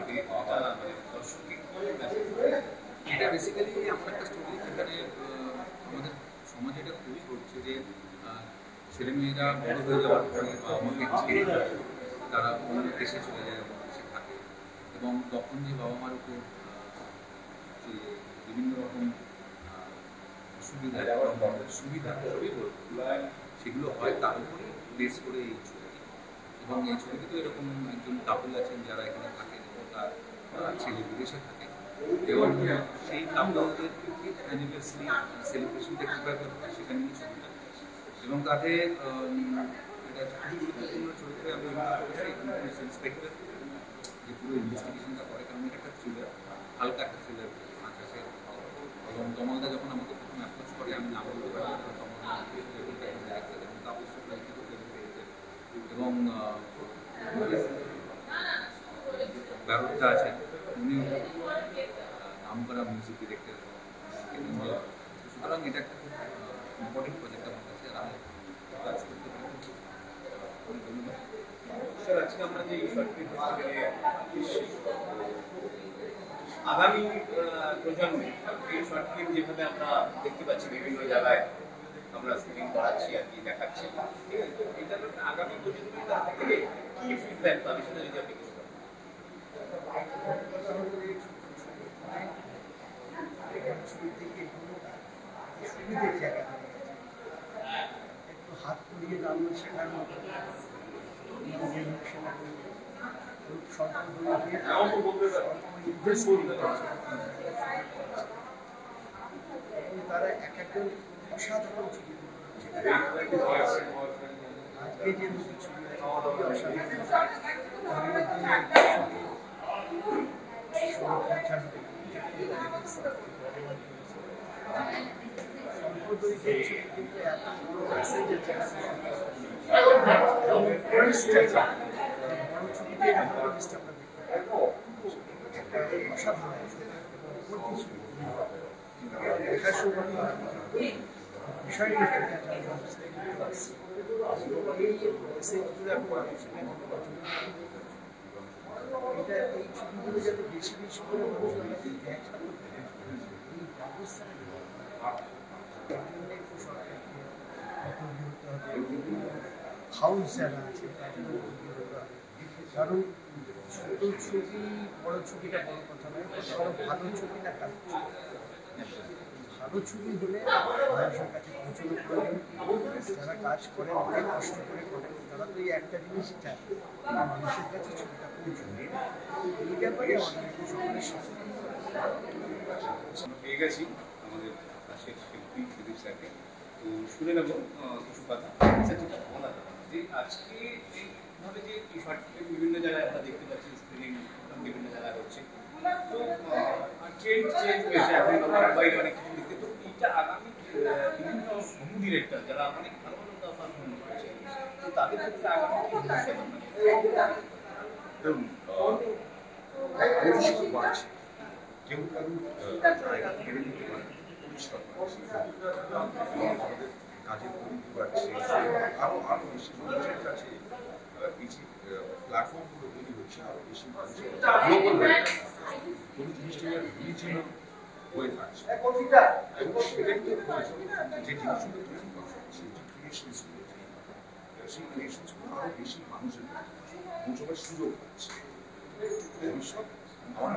সম্পর্কে মানে দর্শককে এটা বেসিক্যালি এমন একটা স্টোরি যেখানে আমাদের সমাজে এটা খুবই ঘটছে যে ছেলেমেয়েরা বড় হয়ে যাওয়ার পরে বাবা মাকে ছেড়ে তারা অন্য দেশে চলে যায়, অন্য দেশে থাকে, এবং তখন যে বাবা মার উপর যে বিভিন্ন রকম অসুবিধা সুবিধা সেগুলো হয় তার উপরেই বেস করে এই ছবিটি। এবং এই ছবিতে তো এরকম একজন কাপল আছেন যারা এখানে থাকেন এবং তার ছেলে বিদেশে থাকে, এবং সেই কাপলদের 50th অ্যানিভার্সারি সেলিব্রেশনটা কীভাবে হয় সেটা নিয়ে ছবিটা। এবং তাতে এটা খুবই গুরুত্বপূর্ণ চরিত্রে আমি অভিনয় করেছি একজন পুলিশ ইন্সপেক্টর যে পুরো ইনভেস্টিগেশনটা করে, কারণ এটা একটা থ্রিলার, হালকা একটা থ্রিলার আছে। এবং তমালদা যখন আমাকে প্রথম অ্যাপ্রোচ করে আমি নাম বলতে পারি না, তমালদা এবং তাপস এবং ব্যবস্থা আছেন, উনিও নাম করা মিউজিক ডিরেক্টর। সুতরাং এটা একটা খুব ইম্পর্টেন্ট প্রজেক্ট আমার কাছে, আর আমি কাজ করতে পারি। স্যার, আজকে আমরা যে শর্ট ফিল্ম আগামী প্রজন্মে এই শর্ট ফিল্ম যেভাবে আমরা দেখতে পাচ্ছি বিভিন্ন জায়গায় আমরা স্ক্রিনিং করাচ্ছি আর কি দেখাচ্ছি, এটা আগামী প্রজন্মের কাছ থেকে কি ফিডব্যাক পাবে সেটা যদি আপনি কিছু বলেন। সুবিধের জায়গা একটু হাত পুড়িয়ে দাঁড়িয়ে শেখার মতো তারা এক একজন অসাধারণ ছবি আজকে যে দুটি ছবি সম্প্রদায়ের ছবি কিন্তু এত বড় মেসেজ আছে, বড় ছবিতে এরকম জিনিসটা আমরা দেখতে অসাধারণ দেখার সময় বিষয় এই মেসেজগুলো এটা এই ছবিগুলো যাতে বেশি বেশি করে মানুষ দেখা করতে এই ব্যবস্থা হাউস যারা আছে তাদেরও কারণ ছোট ছবি বড় ছবিটা বড় কথা নয়, বড় ভালো ছবি না কাজ ভালো ছবি হলে মানুষের কাছে পৌঁছানো প্রয়োজন। যারা কাজ করে অনেক কষ্ট করে করে তারা তো এই একটা জিনিসই চায় মানুষের কাছে ছবিটা পৌঁছবে। এই ব্যাপারে আমাদের সকলের সাথে পেয়ে গেছি আমাদের পাশের শিল্পী সুদীপ স্যারকে, তো শুনে নেব কিছু কথা। স্যার, যেটা বলা যে আজকে এইভাবে যে শর্ট ফিল্ম বিভিন্ন জায়গায় আমরা দেখতে পাচ্ছি স্ক্রিনিং বিভিন্ন জায়গায় হচ্ছে, তো ট্রেন্ড চেঞ্জ হয়েছে, এখন আমরা মোবাইল অনেক কিছু দেখতে, তো এইটা আগামী বিভিন্ন বহু ডিরেক্টর যারা অনেক ভালো ভালো পারফর্ম করেছে, তো তাদের ক্ষেত্রে আগামী কি ভবিষ্যৎ বাড়ছে, কেউ কারোর জায়গা কেড়ে নিতে পারে, পরিষ্কার বাড়ছে, আমাদের কাজের পরিধি বাড়ছে, আরো আরো বেশি মানুষের কাছে এই যে প্ল্যাটফর্মগুলো তৈরি হচ্ছে, আরো বেশি মানুষের গ্লোবাল কোনো জিনিসটা রিজিয়নাল হয়ে থাকছে, এবং সেটাই তো প্রয়োজন। যে জিনিসগুলো তৈরি করা হচ্ছে, যে ক্রিয়েশনসগুলো সেই ক্রিয়েশনসগুলো আরো বেশি মানুষের কাছে পৌঁছবার সুযোগ পাচ্ছে। ভবিষ্যৎ আমার